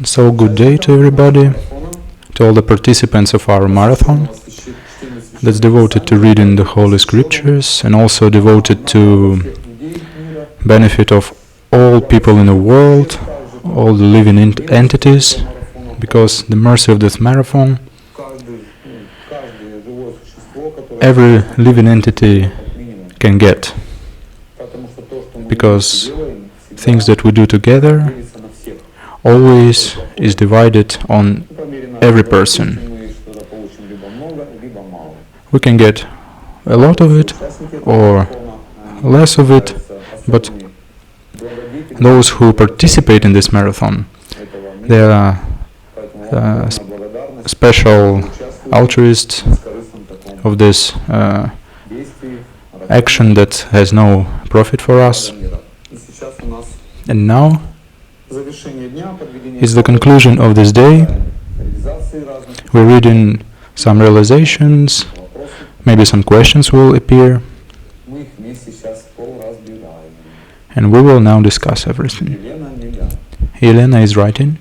So good day to everybody, to all the participants of our marathon that's devoted to reading the Holy Scriptures and also devoted to benefit of all people in the world, all the living entities, because the mercy of this marathon, every living entity can get, because things that we do together always is divided on every person. We can get a lot of it or less of it, but those who participate in this marathon, they are special altruists of this action that has no profit for us. And now is the conclusion of this day. We're reading some realizations, maybe some questions will appear, and we will now discuss everything. Elena is writing.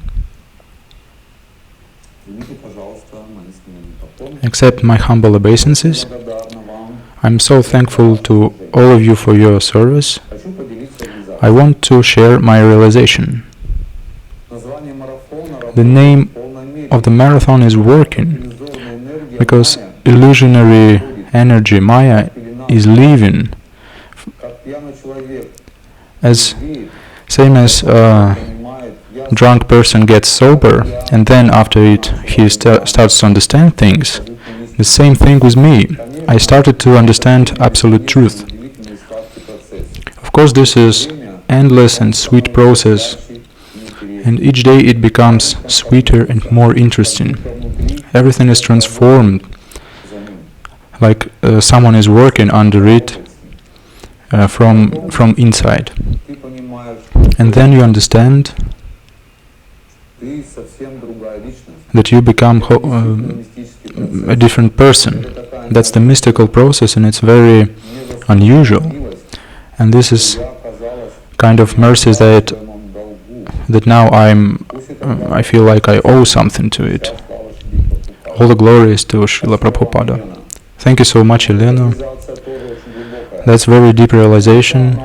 Accept my humble obeisances. I'm so thankful to all of you for your service. I want to share my realization. The name of the marathon is working, because illusionary energy, Maya, is leaving. Same as a drunk person gets sober, and then after it he starts to understand things. The same thing with me. I started to understand absolute truth. Of course, this is endless and sweet process, and each day it becomes sweeter and more interesting. Everything is transformed, like someone is working under it from inside. And then you understand that you become a different person. That's the mystical process, and it's very unusual. And this is kind of mercy that now I feel like I owe something to it. All the glory is to Srila Prabhupada. Thank you so much, Elena. That's very deep realization.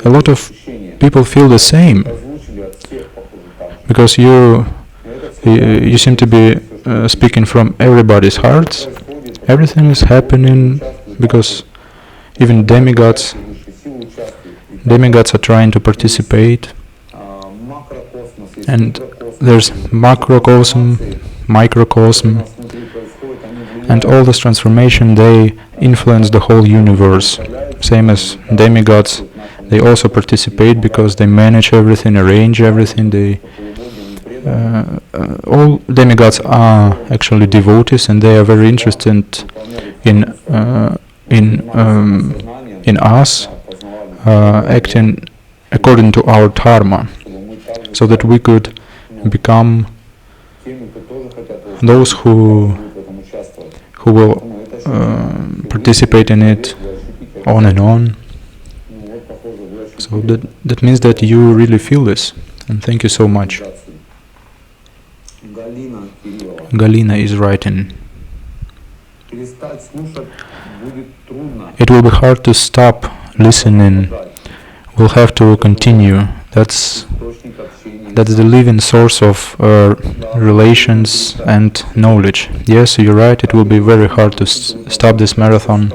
A lot of people feel the same, because you seem to be speaking from everybody's hearts. Everything is happening because even demigods are trying to participate, and there's macrocosm, microcosm, and all this transformation, they influence the whole universe. Same as demigods, they also participate because they manage everything, arrange everything. All demigods are actually devotees, and they are very interested in us acting according to our dharma, so that we could become those who will participate in it on and on. So that means that you really feel this, and thank you so much. Galina is writing. It will be hard to stop listening. We'll have to continue. That's the living source of relations and knowledge. Yes, you're right. It will be very hard to stop this marathon.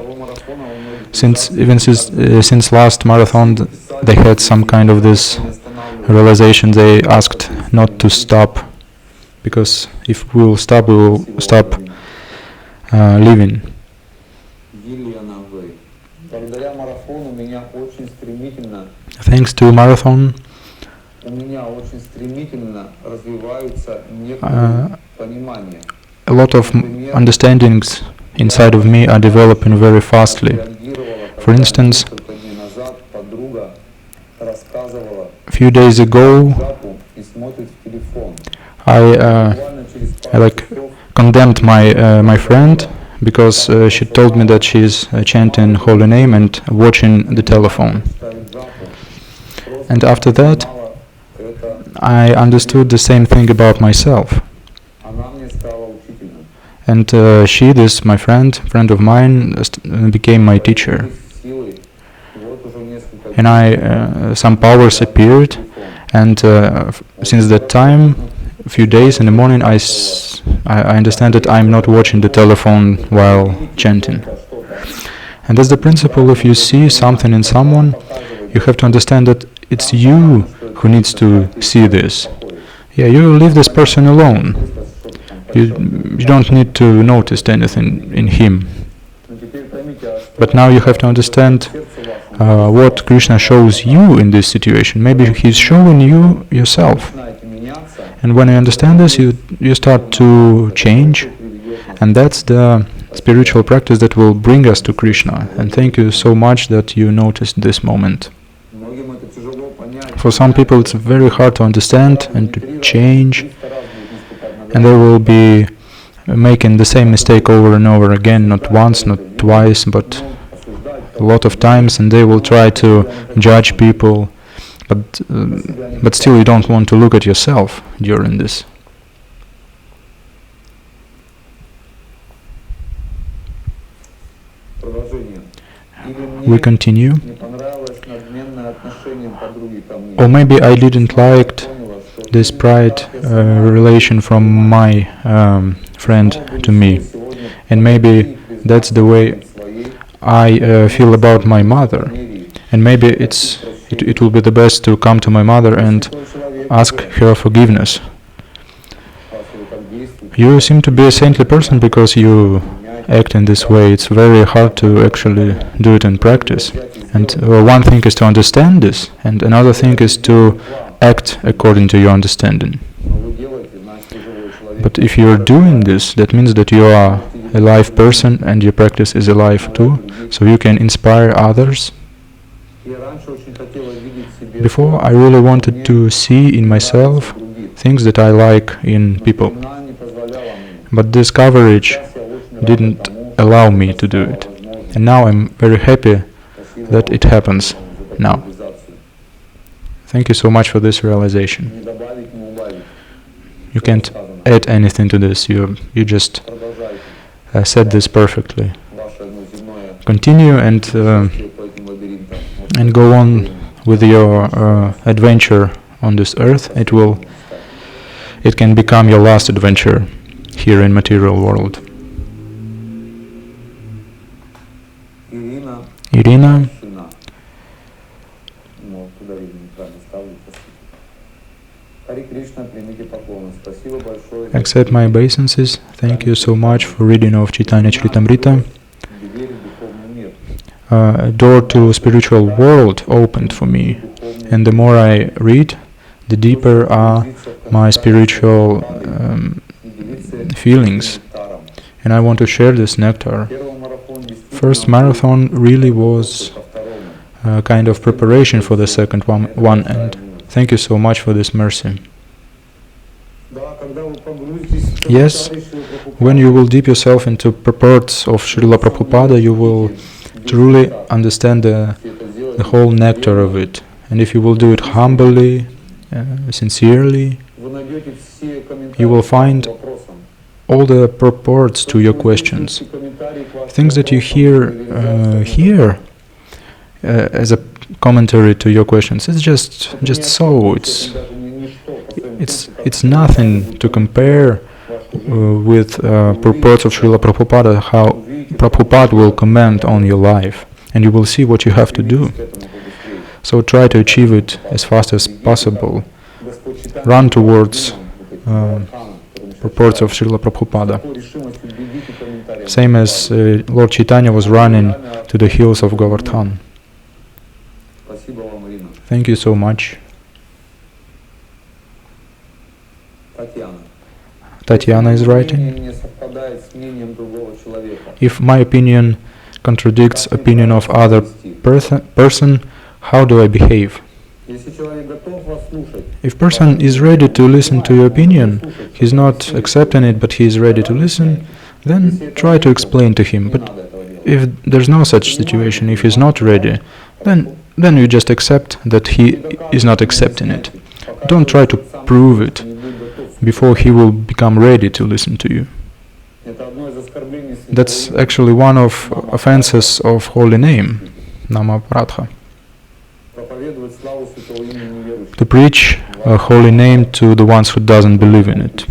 Since last marathon, they had some kind of this realization. They asked not to stop, because if we will stop living. Thanks to marathon, a lot of understandings inside of me are developing very fastly. For instance, a few days ago, I condemned my friend because she told me that she is chanting holy name and watching the telephone. And after that, I understood the same thing about myself. And she, this my friend of mine, became my teacher. And some powers appeared, and since that time, a few days in the morning, I understand that I'm not watching the telephone while chanting. And that's the principle. If you see something in someone, you have to understand that it's you who needs to see this. Yeah, you leave this person alone. You don't need to notice anything in him. But now you have to understand what Krishna shows you in this situation. Maybe he's showing you yourself. And when you understand this, you start to change. And that's the spiritual practice that will bring us to Krishna. And thank you so much that you noticed this moment. For some people it's very hard to understand and to change, and they will be making the same mistake over and over again, not once, not twice, but a lot of times, and they will try to judge people, but still you don't want to look at yourself during this. We continue. Or maybe I didn't like this pride relation from my friend to me, and maybe that's the way I feel about my mother, and maybe it will be the best to come to my mother and ask her forgiveness. You seem to be a saintly person because you act in this way. It's very hard to actually do it in practice. And one thing is to understand this, and another thing is to act according to your understanding. But if you're doing this, that means that you are a live person and your practice is alive too, so you can inspire others. Before, I really wanted to see in myself things that I like in people, but this coverage didn't allow me to do it. And now I'm very happy that it happens now. Thank you so much for this realization. You can't add anything to this. You just said this perfectly. Continue and go on with your adventure on this earth. It can become your last adventure here in material world. Irina. Accept my obeisances. Thank you so much for reading of Chaitanya Charitamrita. A door to spiritual world opened for me, and the more I read, the deeper are my spiritual feelings, and I want to share this nectar. First marathon really was a kind of preparation for the second one, and thank you so much for this mercy. Yes, when you will dip yourself into purports of Srila Prabhupada, you will truly understand the whole nectar of it. And if you will do it humbly, sincerely, you will find all the purports to your questions. Things that you hear here as a commentary to your questions. It's just so. It's nothing to compare with purports of Srila Prabhupada, how Prabhupada will comment on your life, and you will see what you have to do. So try to achieve it as fast as possible. Run towards purports of Srila Prabhupada. Same as Lord Chaitanya was running to the hills of Govardhan. Thank you so much. Tatiana is writing. If my opinion contradicts opinion of other person, how do I behave? If person is ready to listen to your opinion, he's not accepting it, but he is ready to listen, then try to explain to him. But if there's no such situation, if he's not ready, then you just accept that he is not accepting it. Don't try to prove it before he will become ready to listen to you. That's actually one of offenses of holy name, Namapradha. To preach a holy name to the ones who doesn't believe in it.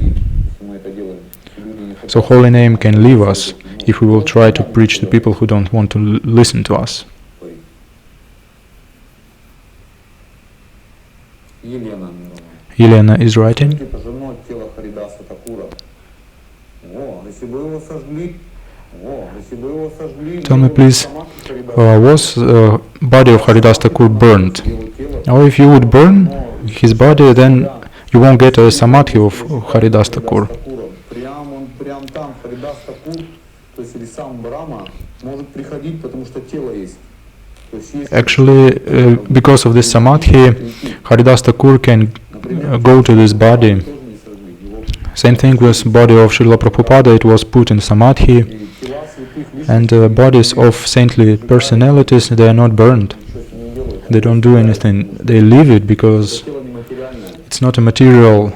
So holy name can leave us if we will try to preach to people who don't want to listen to us. Elena is writing. Tell me please, was body of Haridas Thakur burned? Or if you would burn his body, then you won't get a samadhi of Haridas Thakur. Actually, because of this samadhi, Haridas Thakur can go to this body. Same thing with body of Srila Prabhupada, it was put in samadhi. And bodies of saintly personalities, they are not burned. They don't do anything. They leave it because it's not a material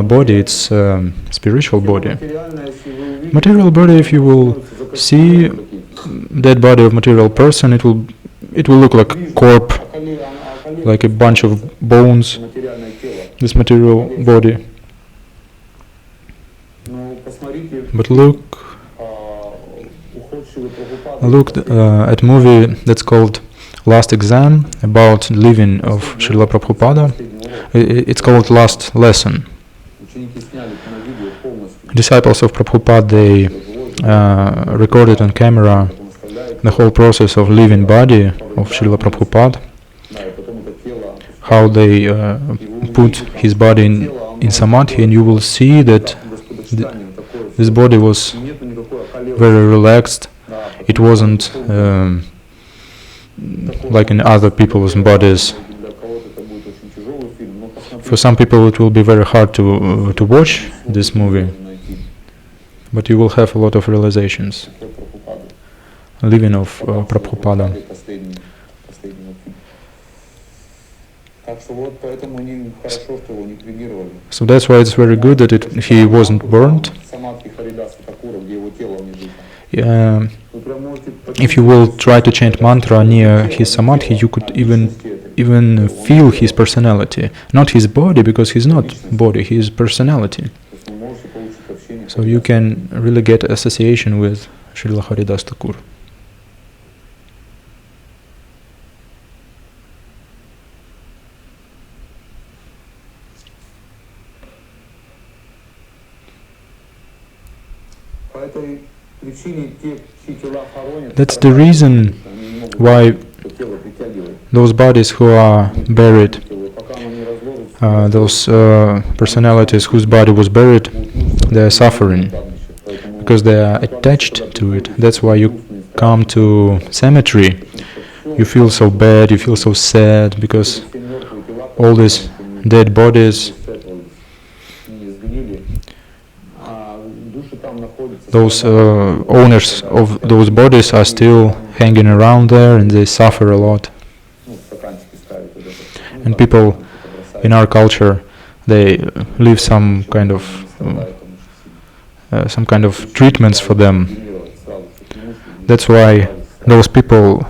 body, it's a spiritual body. Material body, if you will see dead body of material person, it will look like a corpse, like a bunch of bones, this material body. But look at movie that's called Last Exam, about living of Srila Prabhupada. It's called Last Lesson. Disciples of Prabhupada, they recorded on camera the whole process of living body of Srila Prabhupada, how they put his body in samadhi, and you will see that this body was very relaxed. It wasn't like in other people's bodies. For some people it will be very hard to watch this movie, but you will have a lot of realizations. Living of Prabhupada. So that's why it's very good that he wasn't burned. If you will try to chant mantra near his samadhi, you could even feel his personality, not his body, because he's not body, he is personality. So you can really get association with Srila Haridas Thakur. That's the reason why those bodies who are buried, those personalities whose body was buried, they are suffering because they are attached to it. That's why you come to cemetery, you feel so bad, you feel so sad, because all these dead bodies, those owners of those bodies are still hanging around there, and they suffer a lot. And people in our culture, they leave some kind of treatments for them. That's why those people,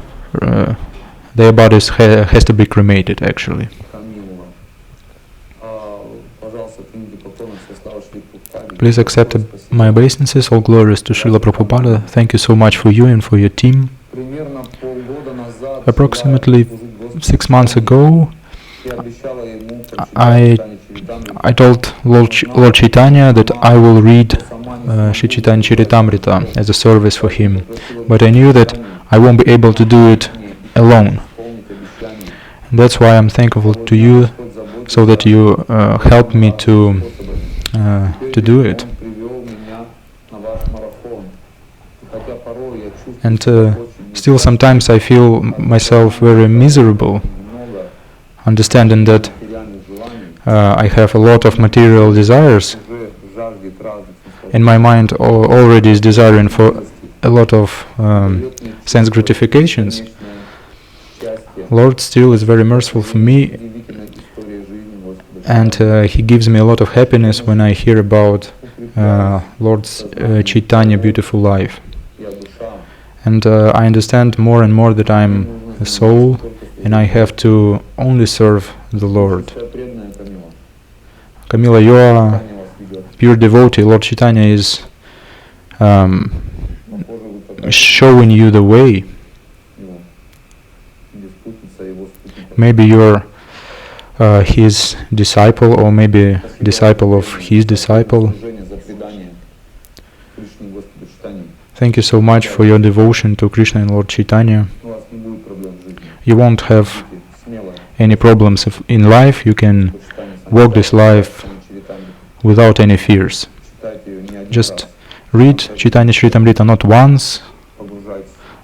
their bodies has to be cremated, actually. Please accept my obeisances. All glories to Srila Prabhupada. Thank you so much for you and for your team. Approximately 6 months ago, I told Lord Chaitanya that I will read Shri Chaitanya Charitamrita as a service for him, but I knew that I won't be able to do it alone. And that's why I'm thankful to you, so that you help me to do it. And still sometimes I feel myself very miserable, understanding that I have a lot of material desires, and my mind already is desiring for a lot of sense gratifications. Lord still is very merciful for me, and he gives me a lot of happiness when I hear about Lord Chaitanya beautiful life. And I understand more and more that I'm a soul and I have to only serve the Lord. Camila, you are pure devotee. Lord Chaitanya is showing you the way. Maybe you're his disciple, or maybe disciple of his disciple. Thank you so much for your devotion to Krishna and Lord Chaitanya. You won't have any problems in life. You can walk this life without any fears. Just read Chaitanya Charitamrita not once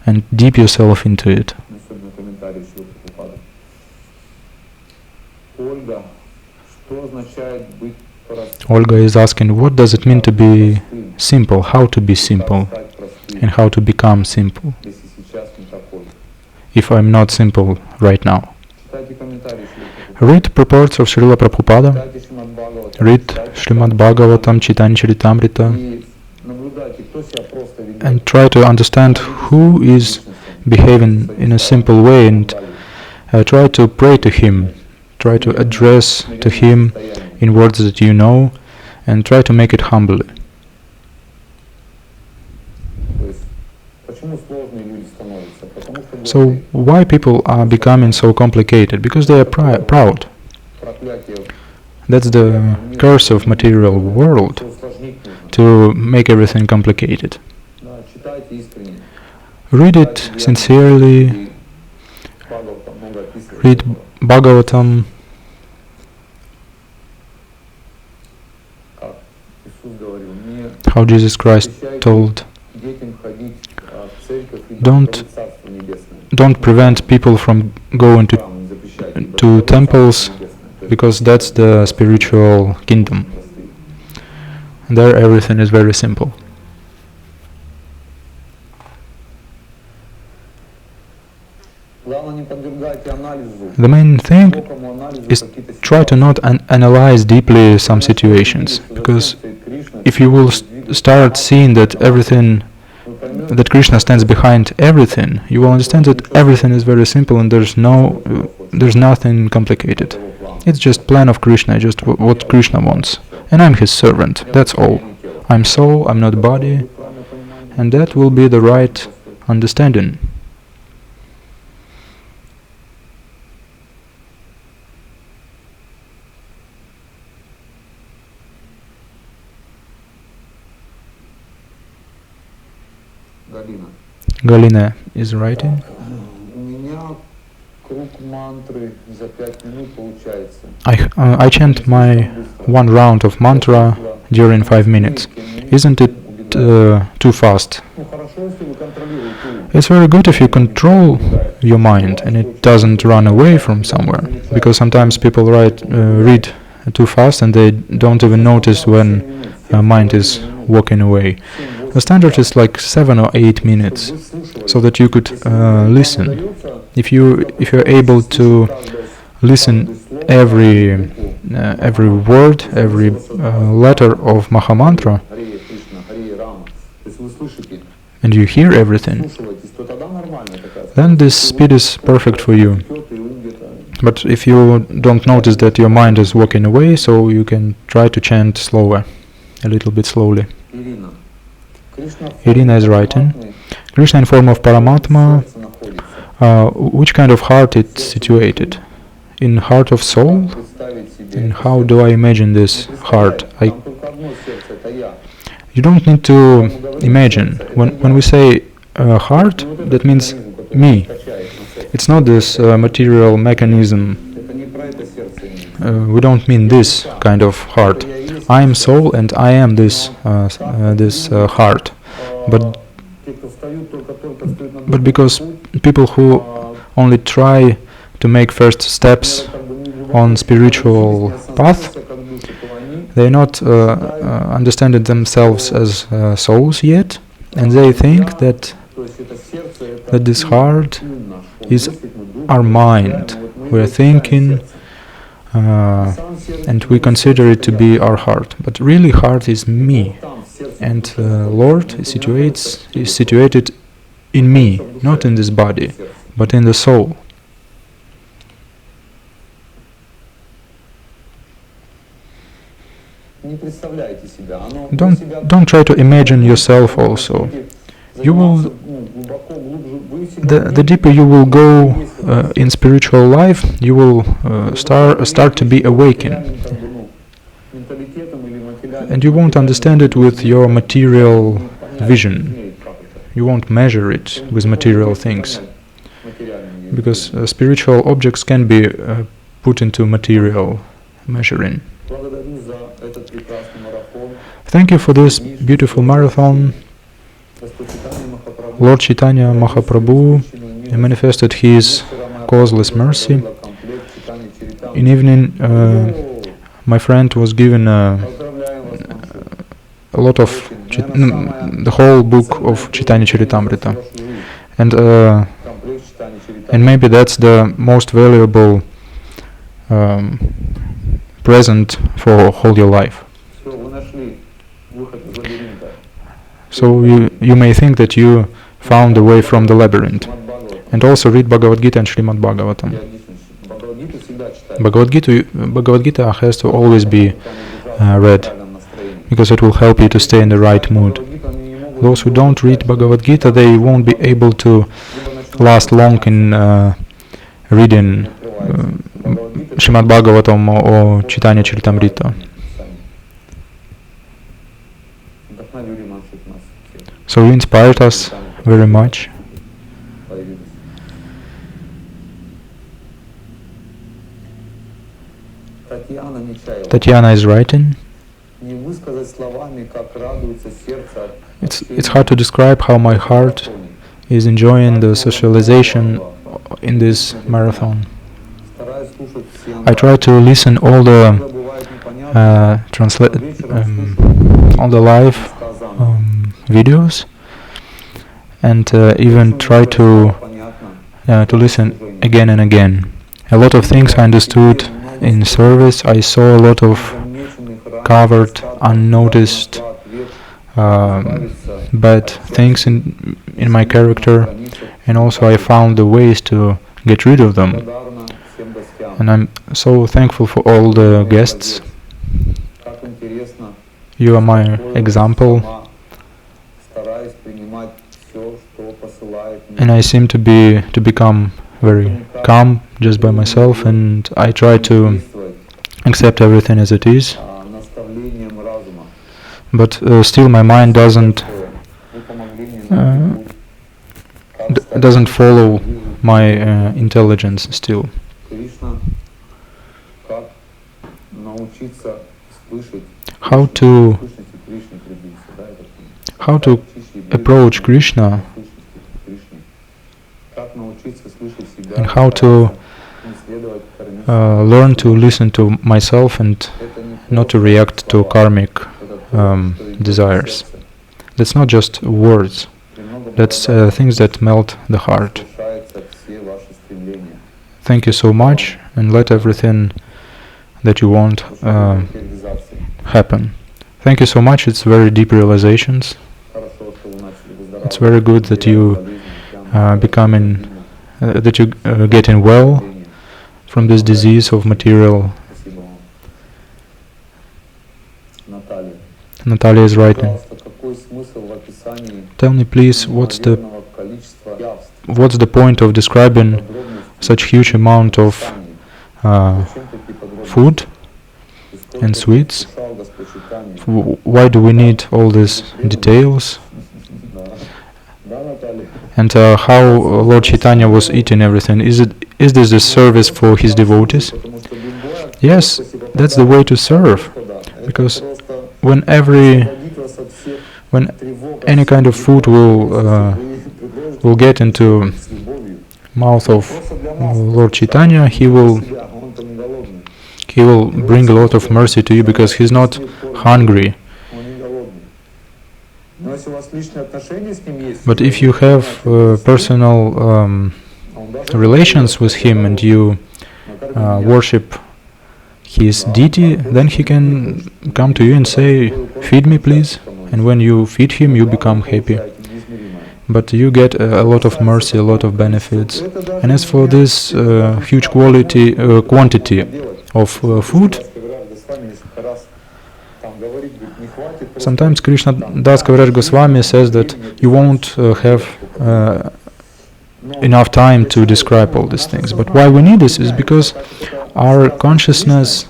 and deep yourself into it. Olga is asking, what does it mean to be simple? How to be simple? And how to become simple? If I'm not simple right now. Read purports of Srila Prabhupada. Read Srimad Bhagavatam, Chaitanya Charitamrita. And try to understand who is behaving in a simple way, and try to pray to him. Try to address to him in words that you know, and try to make it humbly. So why people are becoming so complicated? Because they are proud. That's the curse of material world, to make everything complicated. Read it sincerely. Read Bhagavatam. How Jesus Christ told, don't prevent people from going to temples, because that's the spiritual kingdom. There everything is very simple. The main thing is try to not analyze deeply some situations, because if you will start seeing that that Krishna stands behind everything, you will understand that everything is very simple and there's nothing complicated. It's just plan of Krishna, just what Krishna wants. And I'm his servant, that's all. I'm soul, I'm not body, and that will be the right understanding. Galina is writing. I chant my one round of mantra during 5 minutes. Isn't it too fast? It's very good if you control your mind and it doesn't run away from somewhere, because sometimes people read too fast and they don't even notice when mind is walking away. The standard is like 7 or 8 minutes, so that you could listen. If you're able to listen every word, every letter of Mahamantra, and you hear everything, then this speed is perfect for you. But if you don't notice that your mind is walking away, so you can try to chant slower, a little bit slowly. Irina is writing, Krishna in form of Paramatma, which kind of heart it's situated? In heart of soul? And how do I imagine this heart? You don't need to imagine. When we say heart, that means me. It's not this material mechanism. We don't mean this kind of heart. I am soul and I am this heart. But because people who only try to make first steps on spiritual path, they're not understanding themselves as souls yet, and they think that this heart is our mind. We're thinking, and we consider it to be our heart. But really, heart is me, and Lord is situated in me, not in this body, but in the soul. Don't try to imagine yourself also. You will, the deeper you will go in spiritual life, you will start to be awakened, and you won't understand it with your material vision. You won't measure it with material things, because spiritual objects can be put into material measuring. Thank you for this beautiful marathon. Lord Chaitanya Mahaprabhu manifested his causeless mercy. In evening, my friend was given a lot of the whole book of Chaitanya Charitamrita, and maybe that's the most valuable present for whole your life. So you may think that you found the way from the labyrinth. And also read Bhagavad Gita and Srimad Bhagavatam. Bhagavad Gita has to always be read, because it will help you to stay in the right mood. Those who don't read Bhagavad Gita, they won't be able to last long in reading Srimad Bhagavatam or Chaitanya Charitamrita. So you inspired us very much. Tatiana is writing. It's hard to describe how my heart is enjoying the socialization in this marathon. I try to listen all the live videos, and even try to listen again and again. A lot of things I understood in service. I saw a lot of covered, unnoticed bad things in my character, and also I found the ways to get rid of them. And I'm so thankful for all the guests. You are my example, and I seem to become very calm just by myself, and I try to accept everything as it is. But still, my mind doesn't follow my intelligence still. How to approach Krishna, and how to learn to listen to myself and not to react to karmic desires. That's not just words. That's things that melt the heart. Thank you so much, and let everything that you want happen. Thank you so much. It's very deep realizations. It's very good that you getting well from this disease of material. Natalia is writing. Tell me, please, what's the point of describing such huge amount of food and sweets? Why do we need all these details? And how Lord Chaitanya was eating everything? Is this a service for his devotees? Yes, that's the way to serve. Because when any kind of food will get into mouth of Lord Chaitanya, he will bring a lot of mercy to you, because he's not hungry. But if you have personal relations with him, and you worship his deity, then he can come to you and say, "Feed me, please." And when you feed him, you become happy. But you get a lot of mercy, a lot of benefits. And as for this huge quantity of food, sometimes Krishna Das Kaviraj Goswami says that you won't have enough time to describe all these things. But why we need this is because our consciousness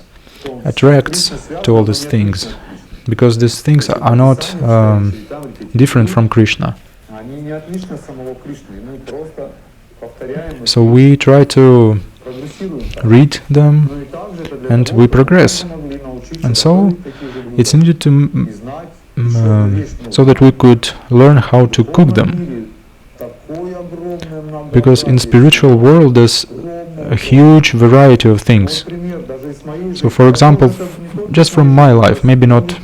attracts to all these things, because these things are not different from Krishna. So we try to read them and we progress. And so it's needed to so that we could learn how to cook them. Because in spiritual world there's a huge variety of things. So for example, just from my life, maybe not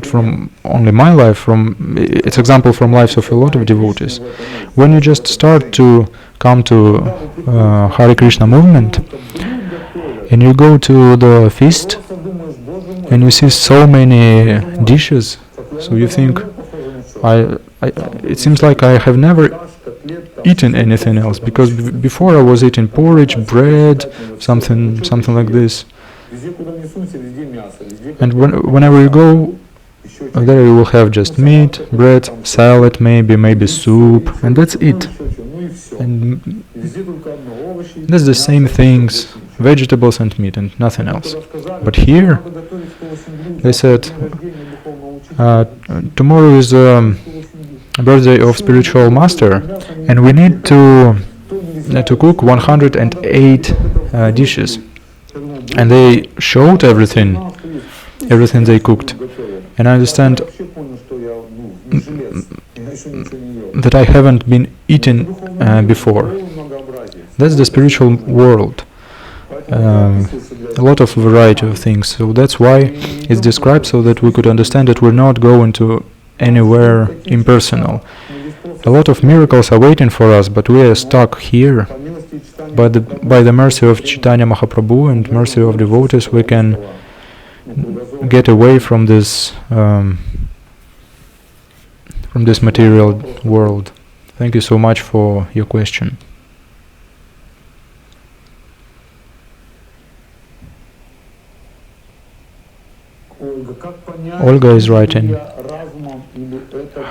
from only my life, it's example from lives of a lot of devotees. When you just start to come to Hare Krishna movement, and you go to the feast, and you see so many dishes, so you think, it seems like I have never eaten anything else, because before I was eating porridge, bread, something like this. And whenever you go, there you will have just meat, bread, salad, maybe soup, and that's it. And that's the same things, vegetables and meat, and nothing else. But here, they said, tomorrow is the birthday of spiritual master, and we need to cook 108 dishes. And they showed everything they cooked. And I understand that I haven't been eaten before. That's the spiritual world. A lot of variety of things. So that's why it's described, so that we could understand that we're not going to anywhere impersonal. A lot of miracles are waiting for us, but we are stuck here. By the mercy of Chaitanya Mahaprabhu and mercy of devotees, we can get away from this material world. Thank you so much for your question. Olga is writing,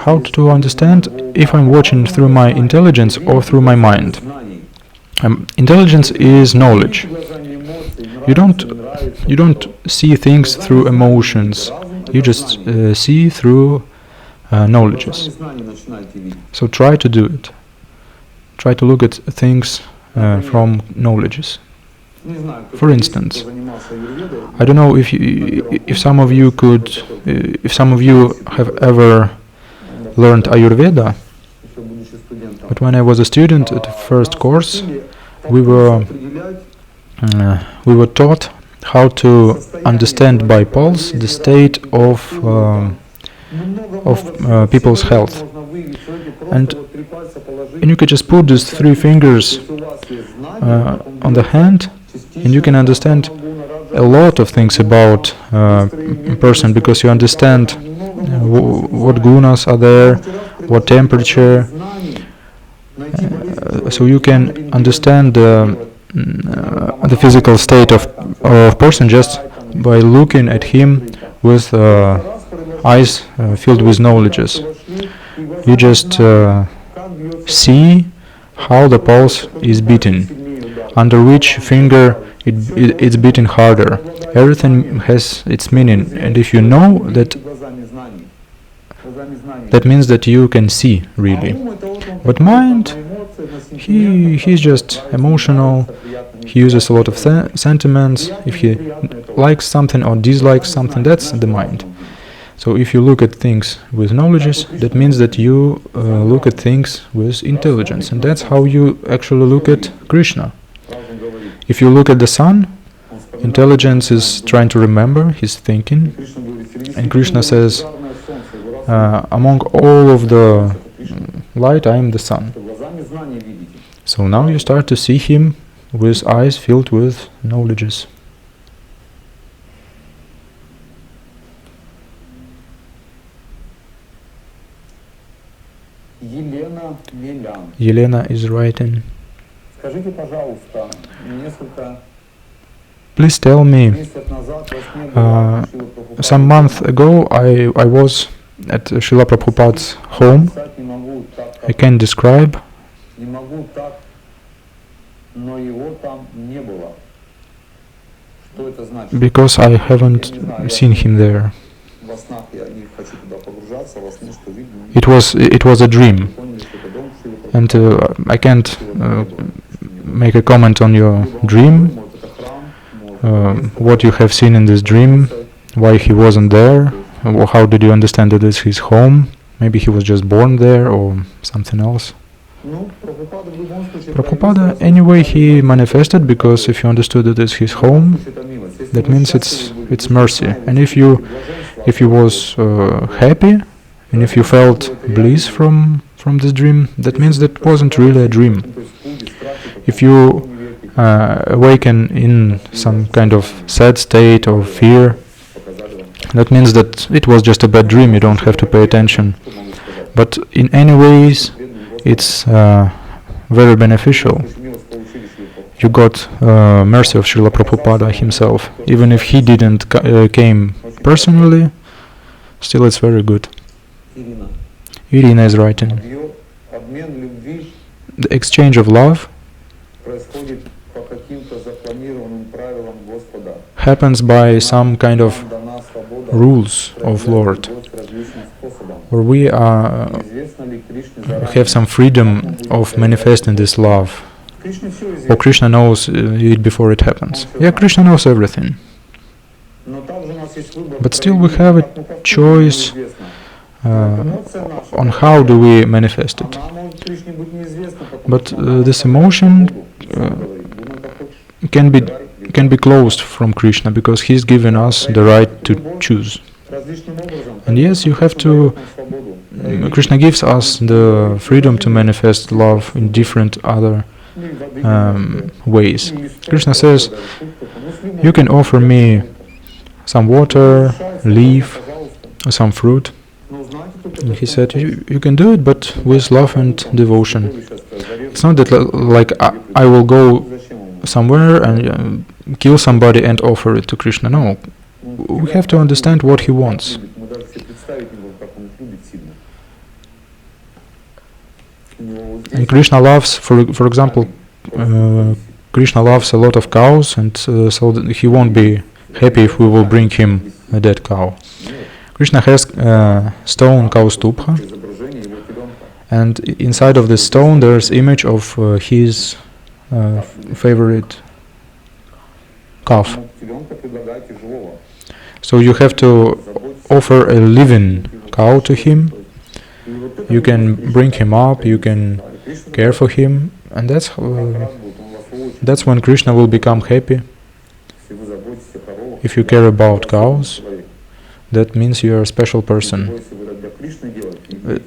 how to understand if I'm watching through my intelligence or through my mind? Intelligence is knowledge. You don't see things through emotions. You just see through knowledges. So try to do it. Try to look at things from knowledges. For instance, I don't know if some of you have ever learned Ayurveda, but when I was a student at the first course, we were taught how to understand by pulse the state of people's health, and you could just put these 3 fingers on the hand, and you can understand a lot of things about a person, because you understand what gunas are there, what temperature. So you can understand the physical state of person just by looking at him with eyes filled with knowledges. You just see how the pulse is beating, under which finger it's beating harder. Everything has its meaning, and if you know that, that means that you can see really. But mind, he's just emotional. He uses a lot of sentiments. If he likes something or dislikes something, that's the mind. So if you look at things with knowledges, that means that you look at things with intelligence, and that's how you actually look at Krishna. If you look at the sun, intelligence is trying to remember, he's thinking, and Krishna says, among all of the light, I am the sun. So now you start to see him with eyes filled with knowledges. Yelena is writing. Please tell me, some month ago I was at Srila Prabhupada's home. I can describe. Because I haven't seen him there. It was a dream, and I can't make a comment on your dream. What you have seen in this dream, why he wasn't there, how did you understand that it's his home? Maybe he was just born there or something else. Prabhupada, anyway, he manifested, because if you understood that it's his home, that means it's mercy. And if you was happy, and if you felt bliss from this dream, that means that wasn't really a dream. If you awaken in some kind of sad state or fear, that means that it was just a bad dream. You don't have to pay attention. But in any ways, it's very beneficial. You got mercy of Srila Prabhupada himself. Even if he didn't came personally, still it's very good. Irina is writing. The exchange of love happens by some kind of rules of Lord, or we have some freedom of manifesting this love, or Krishna knows it before it happens. Yeah, Krishna knows everything, but still we have a choice on how do we manifest it. But this emotion can be closed from Krishna, because he's given us the right to choose. And yes, you have to. Krishna gives us the freedom to manifest love in different other ways. Krishna says, you can offer me some water, leaf, or some fruit. And he said, you can do it, but with love and devotion. It's not that like I will go somewhere and kill somebody and offer it to Krishna. No, we have to understand what he wants. And Krishna loves, for example, Krishna loves a lot of cows, and so he won't be happy if we will bring him a dead cow. Krishna has stone Kaustubha, and inside of this stone there's image of his favorite calf. So you have to offer a living cow to him. You can bring him up, you can care for him, and that's when Krishna will become happy. If you care about cows, that means you are a special person.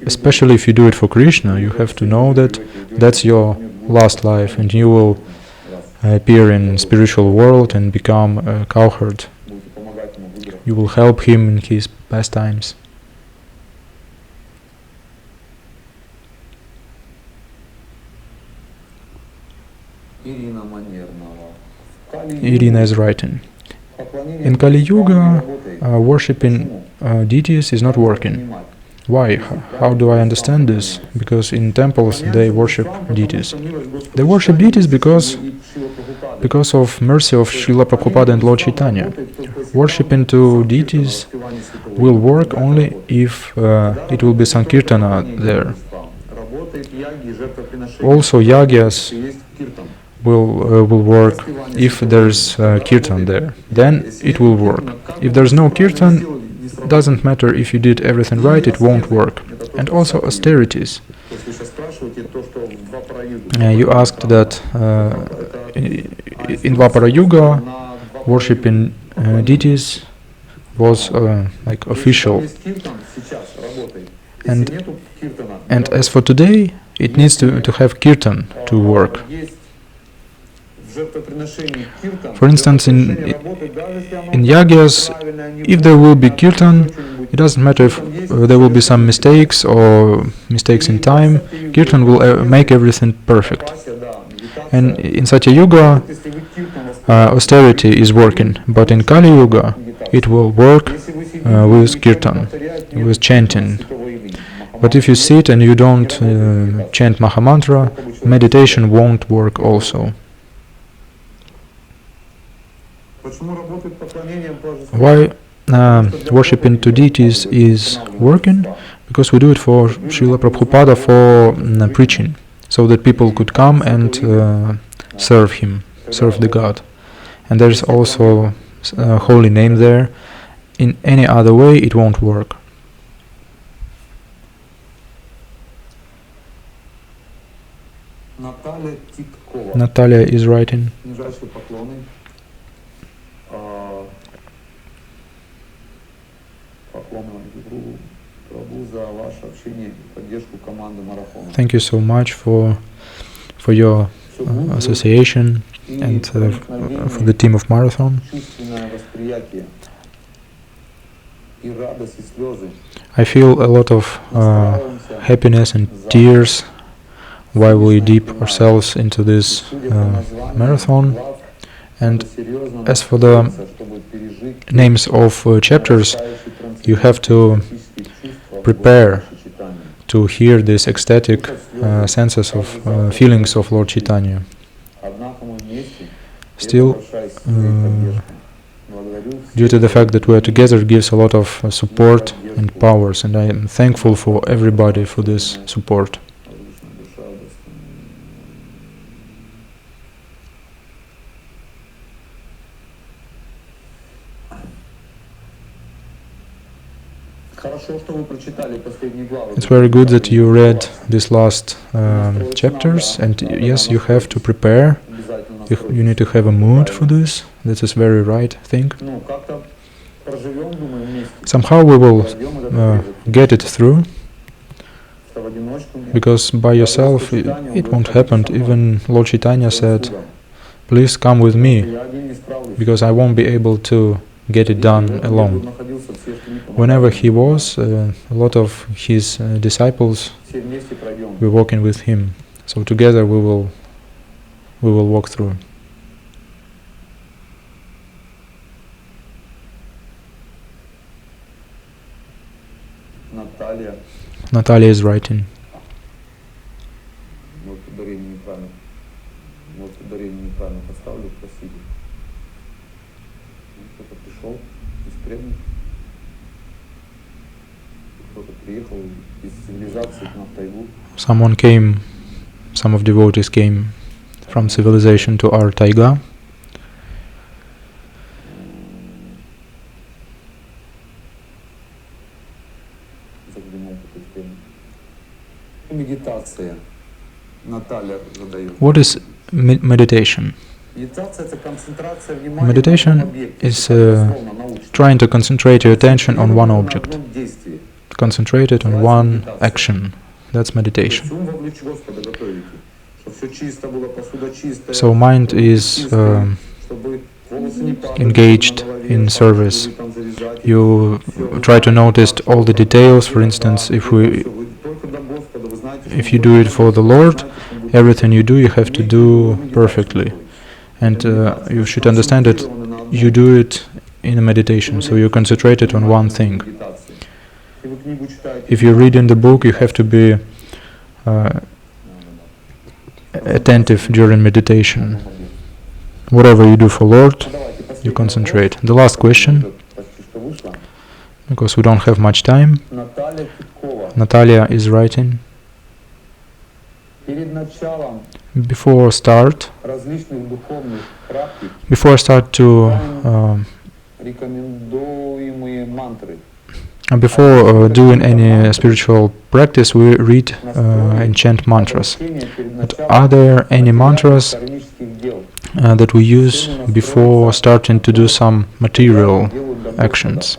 Especially if you do it for Krishna, you have to know that that's your last life, and you will appear in spiritual world and become a cowherd. You will help him in his pastimes. Irina is writing. In Kali Yuga, worshipping deities is not working. Why? How do I understand this? Because in temples they worship deities. They worship deities because of mercy of Srila Prabhupada and Lord Chaitanya. Worshipping to deities will work only if it will be Sankirtana there. Also yagyas will work if there's kirtan there. Then it will work. If there's no kirtan, doesn't matter if you did everything right, it won't work. And also austerities. You asked that in Dvapara Yuga, worshipping deities was like official. And as for today, it needs to have kirtan to work. For instance, in yagyas, if there will be kirtan, It doesn't matter if there will be some mistakes or mistakes in time. Kirtan will make everything perfect. And in Satya Yuga, austerity is working, but in Kali Yuga, it will work with Kirtan, with chanting. But if you sit and you don't chant Mahamantra, meditation won't work also. Why worshipping to deities is working? Because we do it for Srila Prabhupada for preaching, so that people could come and serve him, serve the God. And there's also a holy name there. In any other way, it won't work. Natalia is writing. Thank you so much for your association and for the team of Marathon. I feel a lot of happiness and tears while we dip ourselves into this marathon. And as for the names of chapters, you have to prepare to hear these ecstatic senses of feelings of Lord Chaitanya. Still, due to the fact that we are together, gives a lot of support and powers, and I am thankful for everybody for this support. It's very good that you read these last chapters, and yes, you have to prepare. You need to have a mood for this. This is very right thing. Somehow we will get it through, because by yourself it won't happen. Even Lord Chaitanya said, "Please come with me, because I won't be able to get it done alone." Whenever he was, a lot of his disciples were walking with him. So together we will walk through. Natalia is writing. Some of devotees came from civilization to our taiga. What is meditation? Meditation is trying to concentrate your attention on one object. Concentrate it on one action. That's meditation. So mind is engaged in service. You try to notice all the details. For instance, if you do it for the Lord, everything you do, you have to do perfectly. And you should understand that you do it in a meditation, so you concentrate it on one thing. If you read in the book, you have to be attentive during meditation. Whatever you do for Lord, you concentrate. The last question, because we don't have much time. Natalia is writing. Before I start to before doing any spiritual practice, we read and chant mantras. But are there any mantras that we use before starting to do some material actions?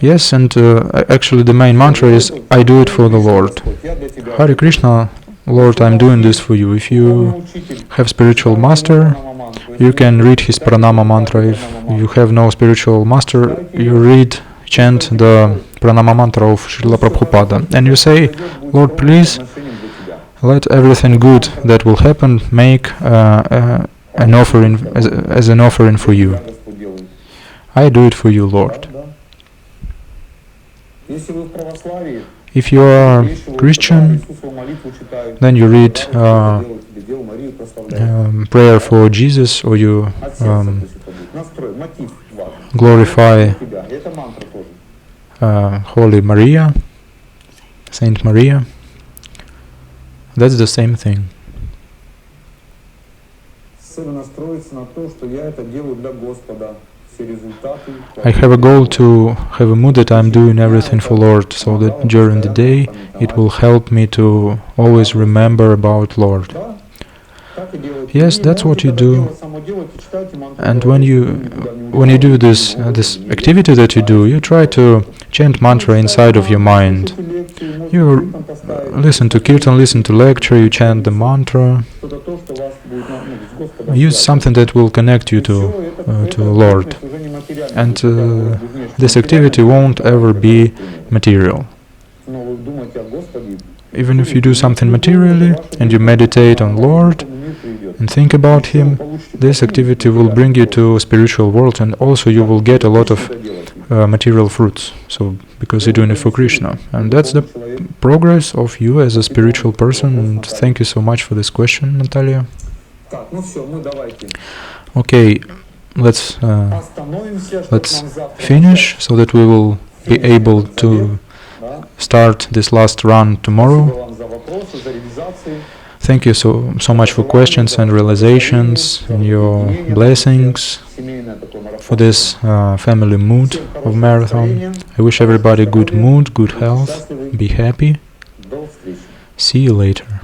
Yes, and actually the main mantra is, I do it for the Lord. Hare Krishna, Lord, I'm doing this for you. If you have spiritual master, You can read his pranama mantra. If you have no spiritual master, you chant the pranama mantra of Srila Prabhupada, and you say, Lord, please let everything good that will happen make an offering as an offering for you. I do it for you, Lord. If you are Christian, then you read prayer for Jesus, or you glorify Holy Maria, Saint Maria. That's the same thing. I have a goal to have a mood that I'm doing everything for Lord, so that during the day it will help me to always remember about Lord. Yes, that's what you do. And when you do this activity that you do, you try to chant mantra inside of your mind. You listen to kirtan, listen to lecture, you chant the mantra. Use something that will connect you to Lord. And this activity won't ever be material. Even if you do something materially and you meditate on Lord and think about Him, this activity will bring you to a spiritual world, and also you will get a lot of material fruits. So because you're doing it for Krishna, and that's the progress of you as a spiritual person. And thank you so much for this question, Natalia. Okay, let's finish so that we will be able to start this last run tomorrow. Thank you so much for questions and realizations and your blessings for this family mood of marathon. I wish everybody good mood, good health, be happy. See you later.